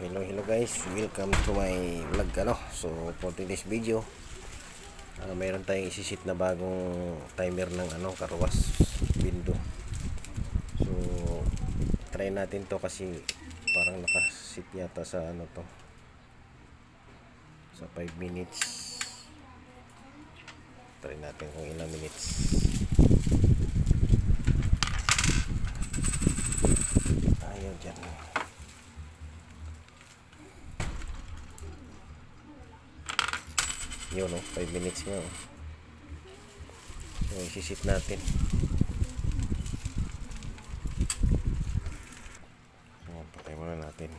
Hello guys, welcome to my vlog So for today's video, mayroon tayong isisit na bagong timer ng karwas window. So try natin to kasi parang nakasit yata sa to sa 5 minutes. Try natin kung ilang minutes. Ayaw dyan. Yun 5 minutes nga So isisit natin. Patay muna natin.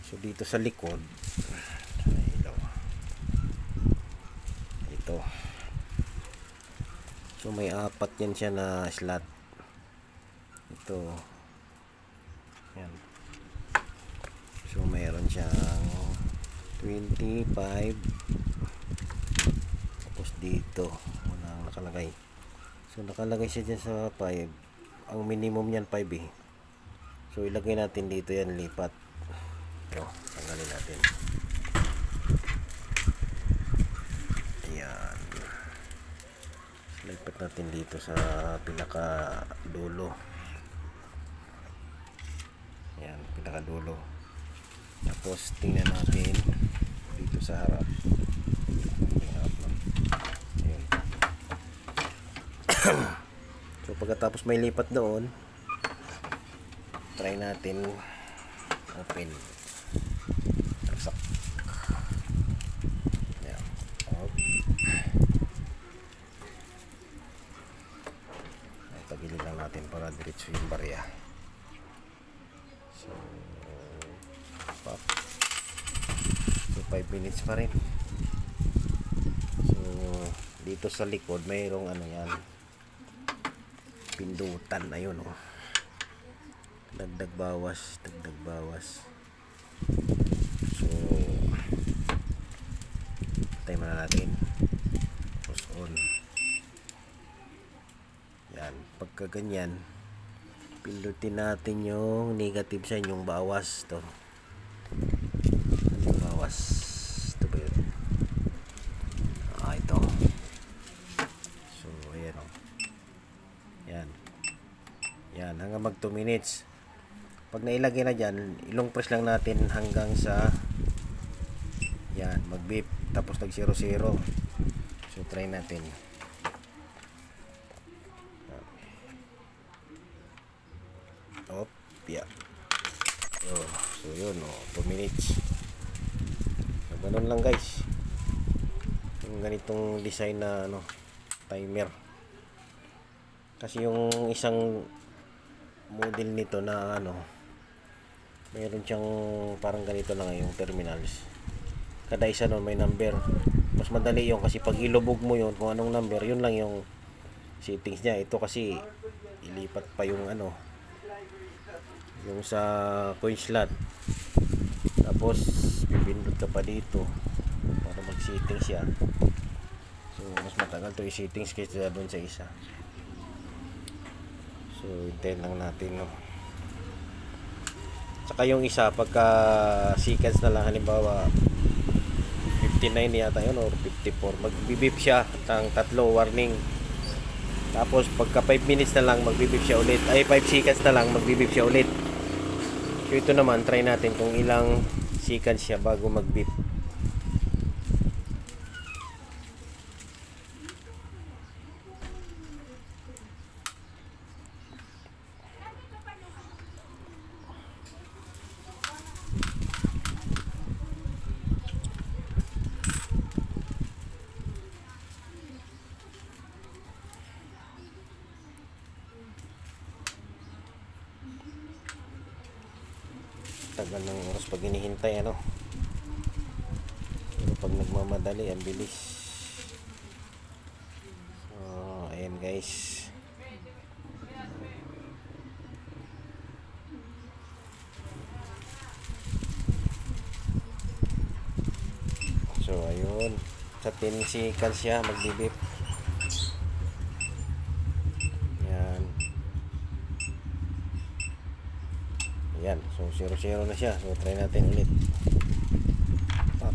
So dito sa likod, ito. So may apat yan siya na slot. Ito. Yan. So mayroon siyang 25. Tapos dito walang nakalagay. So nakalagay siya dyan sa 5. Ang minimum niyan 5 eh. So ilagay natin dito yan, lipat. Tanggalin natin. Ayan. Lipat natin dito sa pinaka dulo. Ayan, pinaka dulo. Tapos tingnan natin dito sa harap. Ayan. So pagkatapos may lipat doon, try natin open. Taksak. Ayan. Tagilid lang natin para diretso yung barya. So 5 minutes pa rin. So dito sa likod mayroong yan, pindutan. Ayun dagdag bawas. So time na natin. Push on. Yan, pagka ganyan pindutin natin yung negative sign, yung bawas to. Yung bawas ito ba yun? Ito. So ayan yan hanggang mag 2 minutes. Pag nailagay na dyan, ilong press lang natin hanggang sa yan, mag beep, tapos nag 0-0. So try natin. Yeah. So yun 2 minutes. So ganun lang guys, yung ganitong design na timer. Kasi yung isang model nito na mayroon siyang parang ganito lang yung terminals. Kada isa may number. Mas madali yung kasi pag ilubog mo yun kung anong number, yun lang yung settings niya. Ito kasi ilipat pa yung yung sa coin slot, tapos pipindot ka pa dito para mag settings siya. So mas matagal to i-settings kaysa doon sa isa. So hintayin lang natin Saka yung isa pagka seconds na lang, halimbawa 59 yata yun or 54, magbibip siya ng 3 warning. Tapos pagka 5 minutes na lang magbibip siya ulit, ay 5 seconds na lang magbibip siya ulit. So ito naman, try natin kung ilang seconds siya bago mag-beep. Tagal ng oras pag hinihintay pero pag nagmamadali ang bilis. So ayan guys, so ayun, sa 10 seconds siya magbibip. Yan. Ayan, so 0-0 na siya. So try natin ulit. Pop.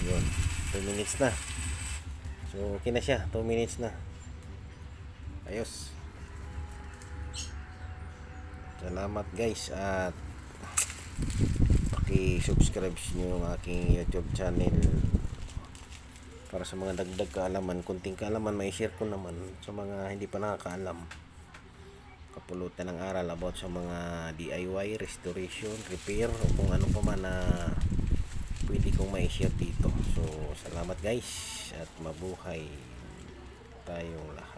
Yun, 2 minutes na. So okay na siya, 2 minutes na. Ayos. Salamat guys, at paki-subscribe nyo ang aking YouTube channel para sa mga dagdag kaalaman, kunting kaalaman may share ko naman sa mga hindi pa nakakaalam, kapulutan ng aral about sa mga DIY, restoration, repair o kung ano pa man na pwede kong may share dito. So salamat guys, at mabuhay tayong lahat.